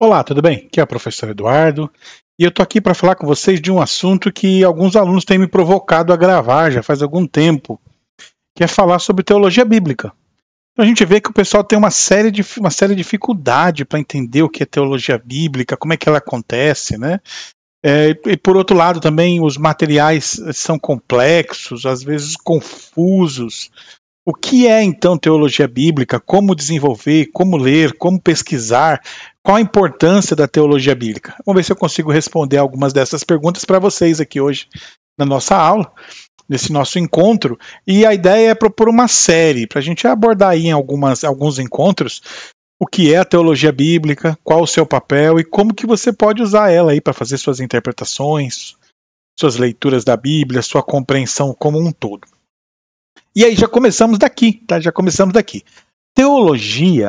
Olá, tudo bem? Aqui é o professor Eduardo e eu estou aqui para falar com vocês de um assunto que alguns alunos têm me provocado a gravar já faz algum tempo, que é falar sobre teologia bíblica. A gente vê que o pessoal tem uma série de dificuldade para entender o que é teologia bíblica, como é que ela acontece, né? E por outro lado também os materiais são complexos, às vezes confusos. O que é então teologia bíblica? Como desenvolver? Como ler? Como pesquisar? Qual a importância da teologia bíblica? Vamos ver se eu consigo responder algumas dessas perguntas para vocês aqui hoje na nossa aula, nesse nosso encontro. E a ideia é propor uma série para a gente abordar aí em alguns encontros o que é a teologia bíblica, qual o seu papel e como que você pode usar ela aí para fazer suas interpretações, suas leituras da Bíblia, sua compreensão como um todo. E aí já começamos daqui, tá? Já começamos daqui.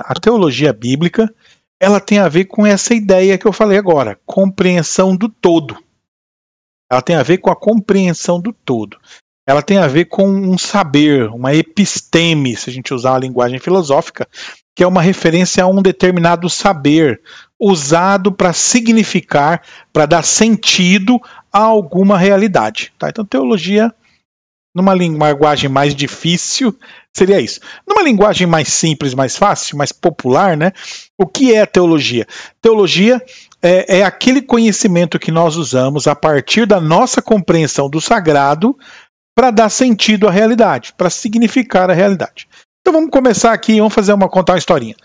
A teologia bíblica, ela tem a ver com essa ideia que eu falei agora, compreensão do todo. Ela tem a ver com a compreensão do todo. Ela tem a ver com um saber, uma episteme, se a gente usar a linguagem filosófica, que é uma referência a um determinado saber, usado para significar, para dar sentido a alguma realidade. Tá? Então, teologia, numa linguagem mais difícil, seria isso. Numa linguagem mais simples, mais fácil, mais popular, né? O que é teologia? Teologia é aquele conhecimento que nós usamos a partir da nossa compreensão do sagrado para dar sentido à realidade, para significar a realidade. Então vamos começar aqui, vamos contar uma historinha.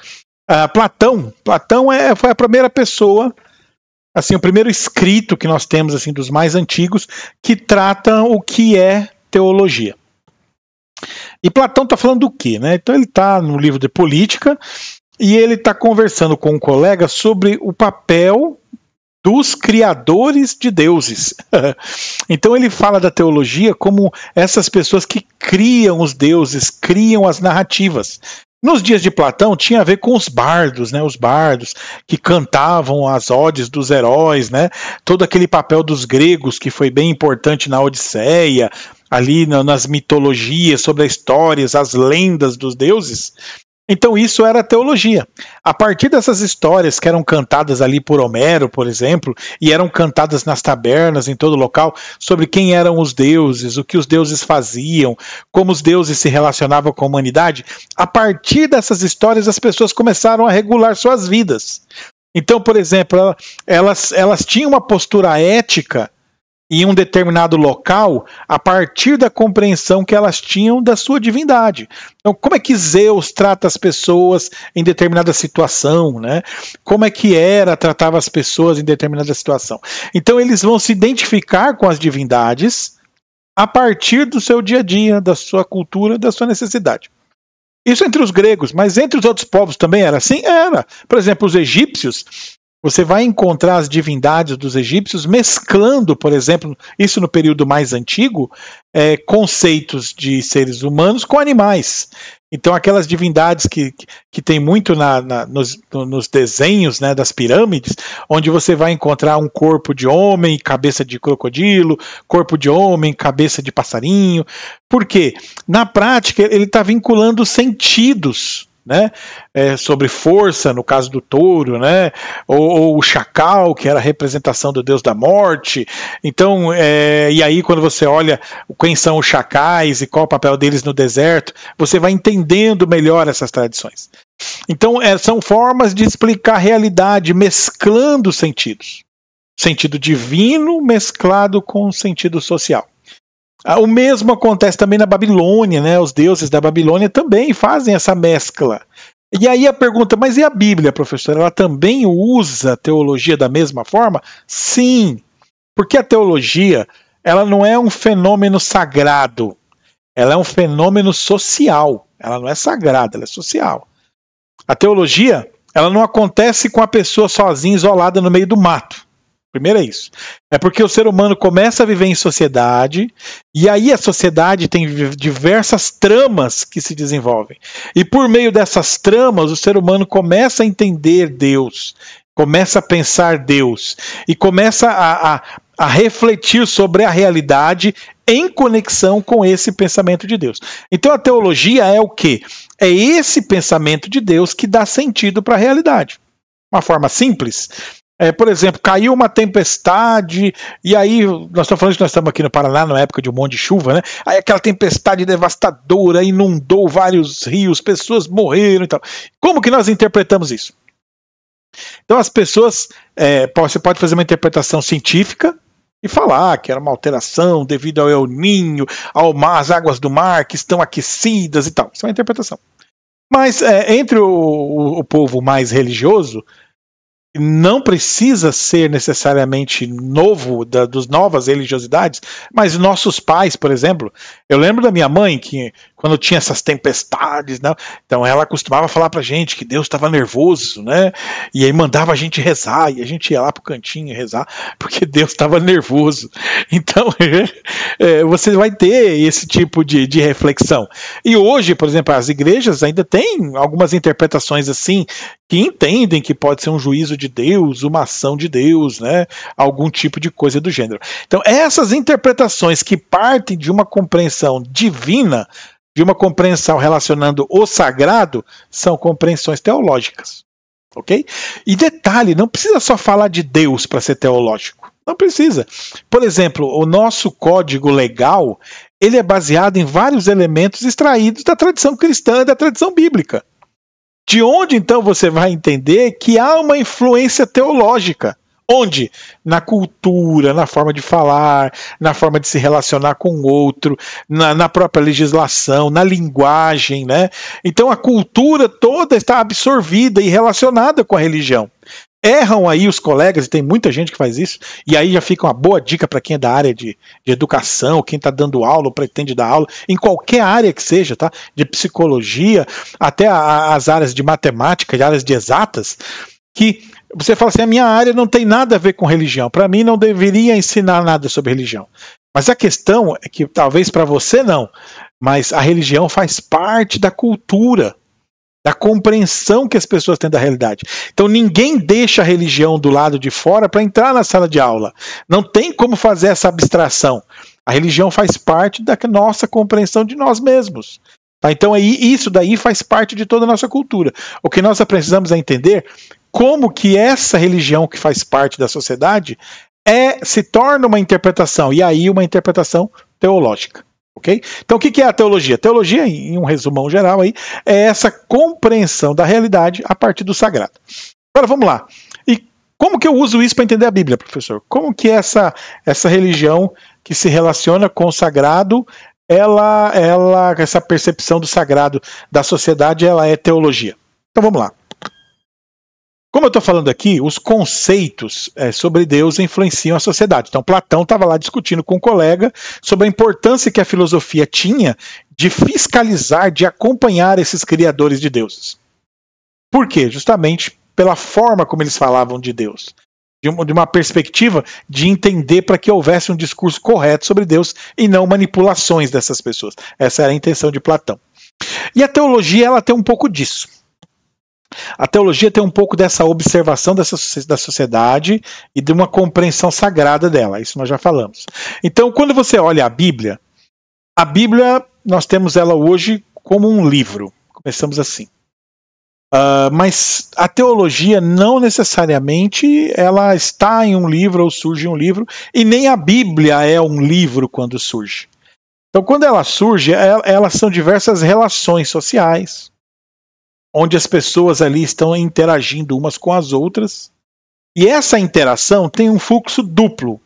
Platão foi a primeira pessoa, assim, o primeiro escrito que nós temos assim dos mais antigos que trata o que é teologia. E Platão está falando do quê? Né? Então ele está no livro de Política e ele está conversando com um colega sobre o papel dos criadores de deuses. Então ele fala da teologia como essas pessoas que criam os deuses, criam as narrativas. Nos dias de Platão tinha a ver com os bardos, né? Os bardos que cantavam as odes dos heróis, né? Todo aquele papel dos gregos que foi bem importante na Odisseia, ali nas mitologias, sobre as histórias, as lendas dos deuses. Então isso era teologia. A partir dessas histórias que eram cantadas ali por Homero, por exemplo, e eram cantadas nas tabernas, em todo local, sobre quem eram os deuses, o que os deuses faziam, como os deuses se relacionavam com a humanidade, a partir dessas histórias as pessoas começaram a regular suas vidas. Então, por exemplo, elas tinham uma postura ética em um determinado local a partir da compreensão que elas tinham da sua divindade. Então, como é que Zeus trata as pessoas em determinada situação, né? Como é que Hera tratava as pessoas em determinada situação. Então, eles vão se identificar com as divindades a partir do seu dia a dia, da sua cultura, da sua necessidade. Isso entre os gregos, mas entre os outros povos também era assim? Era. Por exemplo, os egípcios, você vai encontrar as divindades dos egípcios mesclando, por exemplo, isso no período mais antigo, conceitos de seres humanos com animais. Então aquelas divindades que tem muito nos desenhos, né, das pirâmides, onde você vai encontrar um corpo de homem, cabeça de crocodilo, corpo de homem, cabeça de passarinho. Por quê? Na prática ele está vinculando sentidos, né? Sobre força, no caso do touro, né? Ou o chacal, que era a representação do deus da morte. Então, e aí quando você olha quem são os chacais e qual o papel deles no deserto, você vai entendendo melhor essas tradições. Então, são formas de explicar a realidade mesclando sentidos. Sentido divino mesclado com sentido social. O mesmo acontece também na Babilônia, né? Os deuses da Babilônia também fazem essa mescla. E aí a pergunta, mas e a Bíblia, professor? Ela também usa a teologia da mesma forma? Sim, porque a teologia, ela não é um fenômeno sagrado, ela é um fenômeno social. Ela não é sagrada, ela é social. A teologia, ela não acontece com a pessoa sozinha, isolada no meio do mato. Primeiro é isso. É porque o ser humano começa a viver em sociedade e aí a sociedade tem diversas tramas que se desenvolvem. E por meio dessas tramas o ser humano começa a entender Deus, começa a pensar Deus e começa a refletir sobre a realidade em conexão com esse pensamento de Deus. Então a teologia é o quê? É esse pensamento de Deus que dá sentido para a realidade. uma forma simples. Por exemplo, caiu uma tempestade, e aí, nós estamos falando que nós estamos aqui no Paraná, na época de um monte de chuva, né? Aí aquela tempestade devastadora, inundou vários rios, pessoas morreram e tal. Como que nós interpretamos isso? Então as pessoas, você pode fazer uma interpretação científica e falar que era uma alteração devido ao El Niño, às águas do mar que estão aquecidas e tal. Isso é uma interpretação. Mas entre o povo mais religioso, não precisa ser necessariamente novo, dos novas religiosidades, mas nossos pais, por exemplo, eu lembro da minha mãe que quando tinha essas tempestades, né, então ela costumava falar pra gente que Deus estava nervoso, né, e aí mandava a gente rezar, e a gente ia lá pro cantinho rezar, porque Deus estava nervoso. Então, você vai ter esse tipo de reflexão. E hoje, por exemplo, as igrejas ainda têm algumas interpretações assim, que entendem que pode ser um juízo de Deus, uma ação de Deus, né? Algum tipo de coisa do gênero. Então, essas interpretações que partem de uma compreensão divina, de uma compreensão relacionando o sagrado, são compreensões teológicas. Ok? E detalhe, não precisa só falar de Deus para ser teológico. Não precisa. Por exemplo, o nosso código legal, ele é baseado em vários elementos extraídos da tradição cristã e da tradição bíblica. De onde, então, você vai entender que há uma influência teológica? Onde? Na cultura, na forma de falar, na forma de se relacionar com o outro, na própria legislação, na linguagem, né? Então a cultura toda está absorvida e relacionada com a religião. Erram aí os colegas, e tem muita gente que faz isso, e aí já fica uma boa dica para quem é da área de educação, quem está dando aula ou pretende dar aula, em qualquer área que seja, tá? De psicologia, até as áreas de matemática, de áreas de exatas, que você fala assim, a minha área não tem nada a ver com religião, para mim não deveria ensinar nada sobre religião. Mas a questão é que, talvez para você não, mas a religião faz parte da cultura, da compreensão que as pessoas têm da realidade. Então ninguém deixa a religião do lado de fora para entrar na sala de aula. Não tem como fazer essa abstração. A religião faz parte da nossa compreensão de nós mesmos. Tá? Então isso daí faz parte de toda a nossa cultura. O que nós precisamos é entender como que essa religião que faz parte da sociedade se torna uma interpretação, e aí uma interpretação teológica. Okay? Então o que é a teologia? Teologia, em um resumão geral, aí, é essa compreensão da realidade a partir do sagrado. Agora vamos lá. E como que eu uso isso para entender a Bíblia, professor? Como que essa religião que se relaciona com o sagrado, essa percepção do sagrado da sociedade, ela é teologia? Então vamos lá. Como eu estou falando aqui, os conceitos sobre Deus influenciam a sociedade. Então Platão estava lá discutindo com um colega sobre a importância que a filosofia tinha de fiscalizar, de acompanhar esses criadores de deuses. Por quê? Justamente pela forma como eles falavam de Deus. De uma perspectiva de entender para que houvesse um discurso correto sobre Deus e não manipulações dessas pessoas. Essa era a intenção de Platão. E a teologia, ela tem um pouco disso. A teologia tem um pouco dessa observação da sociedade e de uma compreensão sagrada dela, isso nós já falamos. Então, quando você olha a Bíblia, nós temos ela hoje como um livro, começamos assim. Mas a teologia não necessariamente ela está em um livro ou surge em um livro, e nem a Bíblia é um livro quando surge. Então, quando ela surge, elas são diversas relações sociais, onde as pessoas ali estão interagindo umas com as outras, e essa interação tem um fluxo duplo.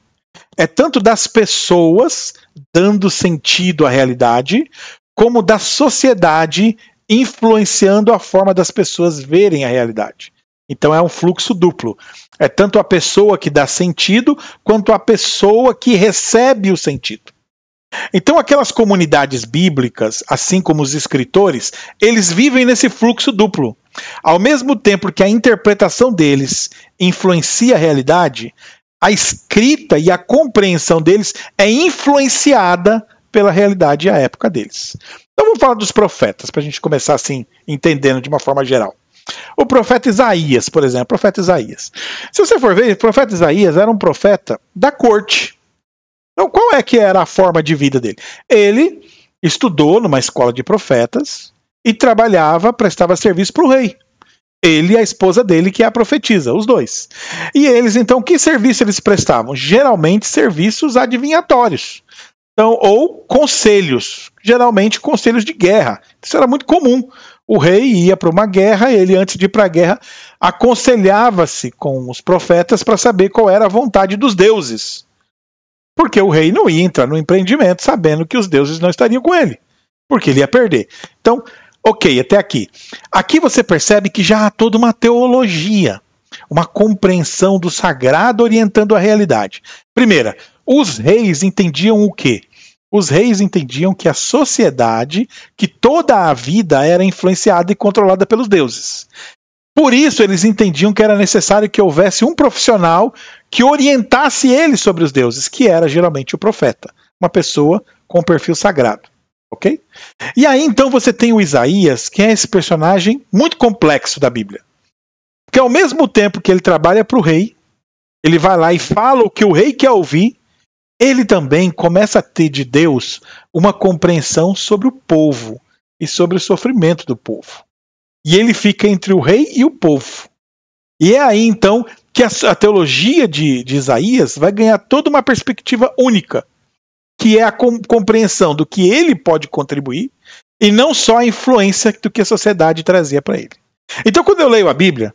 É tanto das pessoas dando sentido à realidade, como da sociedade influenciando a forma das pessoas verem a realidade. Então é um fluxo duplo. É tanto a pessoa que dá sentido, quanto a pessoa que recebe o sentido. Então aquelas comunidades bíblicas, assim como os escritores, eles vivem nesse fluxo duplo. Ao mesmo tempo que a interpretação deles influencia a realidade, a escrita e a compreensão deles é influenciada pela realidade e a época deles. Então vamos falar dos profetas, para a gente começar assim, entendendo de uma forma geral. O profeta Isaías, por exemplo, o profeta Isaías. Se você for ver, o profeta Isaías era um profeta da corte. Então, qual é que era a forma de vida dele? Ele estudou numa escola de profetas e trabalhava, prestava serviço para o rei. Ele e a esposa dele, que é a profetisa, os dois. E eles, então, que serviço eles prestavam? Geralmente serviços adivinhatórios. Então, ou conselhos, geralmente conselhos de guerra. Isso era muito comum. O rei ia para uma guerra, ele, antes de ir para a guerra, aconselhava-se com os profetas para saber qual era a vontade dos deuses. Porque o rei não ia entrar no empreendimento sabendo que os deuses não estariam com ele, porque ele ia perder. Então, ok, até aqui. Aqui você percebe que já há toda uma teologia, uma compreensão do sagrado orientando a realidade. Primeira, os reis entendiam o quê? Os reis entendiam que a sociedade, que toda a vida era influenciada e controlada pelos deuses. Por isso, eles entendiam que era necessário que houvesse um profissional que orientasse eles sobre os deuses, que era geralmente o profeta, uma pessoa com perfil sagrado. Ok? E aí, então, você tem o Isaías, que é esse personagem muito complexo da Bíblia. Porque ao mesmo tempo que ele trabalha para o rei, ele vai lá e fala o que o rei quer ouvir, ele também começa a ter de Deus uma compreensão sobre o povo e sobre o sofrimento do povo. E ele fica entre o rei e o povo. E é aí, então, que a teologia de Isaías vai ganhar toda uma perspectiva única, que é a compreensão do que ele pode contribuir e não só a influência do que a sociedade trazia para ele. Então, quando eu leio a Bíblia,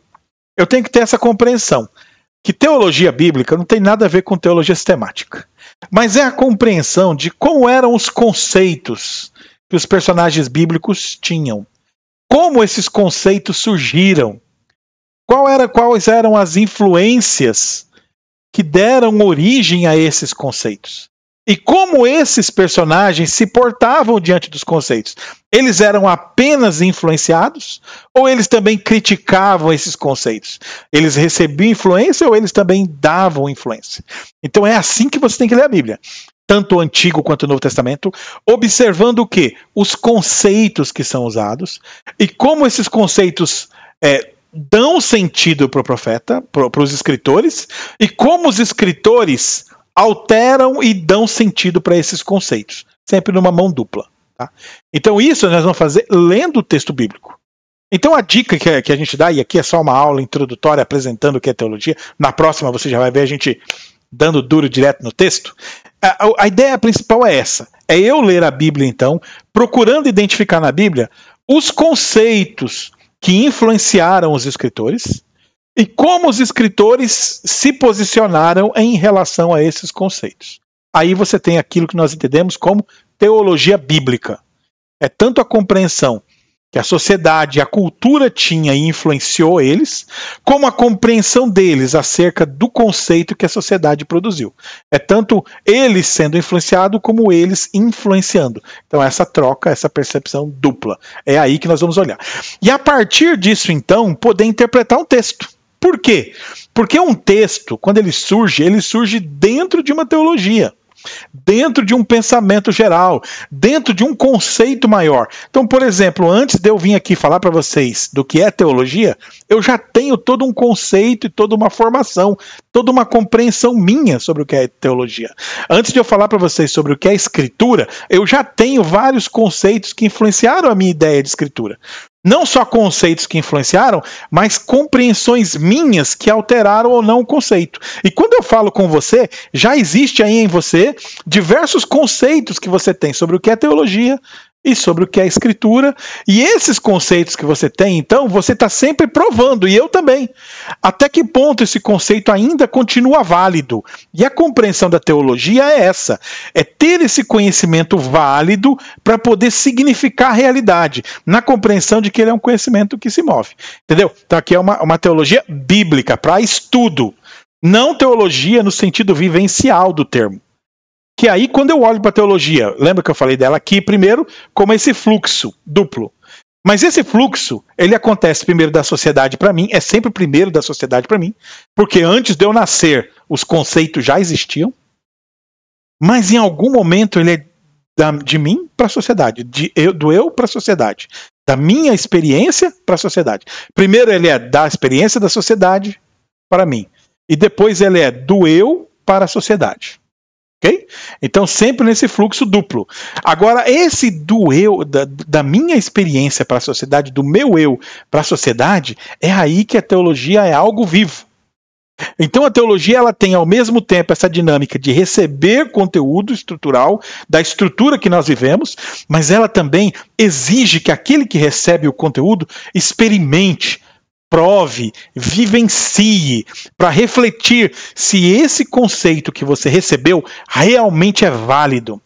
eu tenho que ter essa compreensão, que teologia bíblica não tem nada a ver com teologia sistemática, mas é a compreensão de como eram os conceitos que os personagens bíblicos tinham, como esses conceitos surgiram, quais eram as influências que deram origem a esses conceitos. E como esses personagens se portavam diante dos conceitos. Eles eram apenas influenciados ou eles também criticavam esses conceitos? Eles recebiam influência ou eles também davam influência? Então é assim que você tem que ler a Bíblia. Tanto o Antigo quanto o Novo Testamento, observando o quê? Os conceitos que são usados e como esses conceitos dão sentido para o profeta, para os escritores, e como os escritores alteram e dão sentido para esses conceitos, sempre numa mão dupla. Tá? Então isso nós vamos fazer lendo o texto bíblico. Então a dica que a gente dá, e aqui é só uma aula introdutória apresentando o que é teologia, na próxima você já vai ver a gente dando duro direto no texto, a ideia principal é essa, é eu ler a Bíblia então, procurando identificar na Bíblia os conceitos que influenciaram os escritores, e como os escritores se posicionaram em relação a esses conceitos. Aí você tem aquilo que nós entendemos como teologia bíblica. É tanto a compreensão que a sociedade, a cultura tinha e influenciou eles, como a compreensão deles acerca do conceito que a sociedade produziu. É tanto eles sendo influenciados como eles influenciando. Então essa troca, essa percepção dupla. É aí que nós vamos olhar. E a partir disso, então, poder interpretar um texto. Por quê? Porque um texto, quando ele surge dentro de uma teologia, dentro de um pensamento geral, dentro de um conceito maior. Então, por exemplo, antes de eu vir aqui falar para vocês do que é teologia, eu já tenho todo um conceito e toda uma formação, toda uma compreensão minha sobre o que é teologia. Antes de eu falar para vocês sobre o que é escritura, eu já tenho vários conceitos que influenciaram a minha ideia de escritura. Não só conceitos que influenciaram, mas compreensões minhas que alteraram ou não o conceito. E quando eu falo com você, já existe aí em você diversos conceitos que você tem sobre o que é teologia e sobre o que é escritura. E esses conceitos que você tem, então, você está sempre provando, e eu também. Até que ponto esse conceito ainda continua válido? E a compreensão da teologia é essa, é ter esse conhecimento válido para poder significar a realidade, na compreensão de que ele é um conhecimento que se move. Entendeu? Então aqui é uma teologia bíblica, para estudo, não teologia no sentido vivencial do termo. Que aí, quando eu olho para a teologia, lembra que eu falei dela aqui primeiro, como esse fluxo duplo. Mas esse fluxo, ele acontece primeiro da sociedade para mim, é sempre primeiro da sociedade para mim, porque antes de eu nascer, os conceitos já existiam, mas em algum momento ele é de mim para a sociedade, do eu para a sociedade, da minha experiência para a sociedade. Primeiro ele é da experiência da sociedade para mim, e depois ele é do eu para a sociedade. Ok? Então, sempre nesse fluxo duplo. Agora, esse do eu, da minha experiência para a sociedade, do meu eu para a sociedade, é aí que a teologia é algo vivo. Então, a teologia ela tem ao mesmo tempo essa dinâmica de receber conteúdo estrutural da estrutura que nós vivemos, mas ela também exige que aquele que recebe o conteúdo experimente, prove, vivencie, para refletir se esse conceito que você recebeu realmente é válido.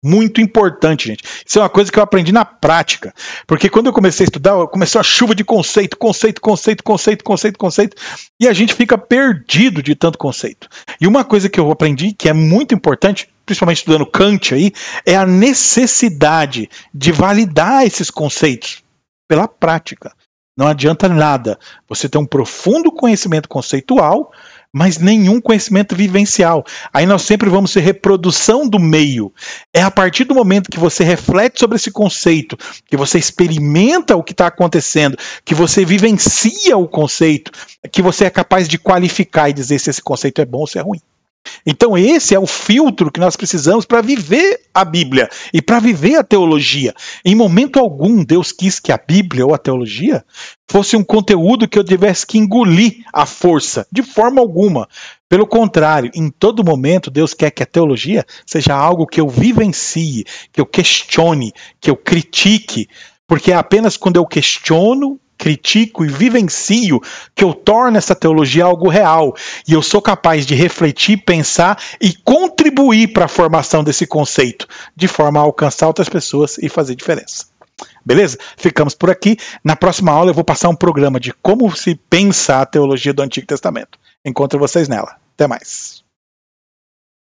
Muito importante, gente. Isso é uma coisa que eu aprendi na prática. Porque quando eu comecei a estudar, começou a chuva de conceito, e a gente fica perdido de tanto conceito. E uma coisa que eu aprendi, que é muito importante, principalmente estudando Kant aí, é a necessidade de validar esses conceitos pela prática. Não adianta nada você ter um profundo conhecimento conceitual, mas nenhum conhecimento vivencial. Aí nós sempre vamos ser reprodução do meio. É a partir do momento que você reflete sobre esse conceito, que você experimenta o que está acontecendo, que você vivencia o conceito, que você é capaz de qualificar e dizer se esse conceito é bom ou se é ruim. Então esse é o filtro que nós precisamos para viver a Bíblia e para viver a teologia. Em momento algum Deus quis que a Bíblia ou a teologia fosse um conteúdo que eu tivesse que engolir à força, de forma alguma. Pelo contrário, em todo momento Deus quer que a teologia seja algo que eu vivencie, que eu questione, que eu critique, porque é apenas quando eu questiono, critico e vivencio que eu torno essa teologia algo real e eu sou capaz de refletir, pensar e contribuir para a formação desse conceito de forma a alcançar outras pessoas e fazer diferença. Beleza? Ficamos por aqui. Na próxima aula eu vou passar um programa de como se pensa a teologia do Antigo Testamento. Encontro vocês nela. Até mais.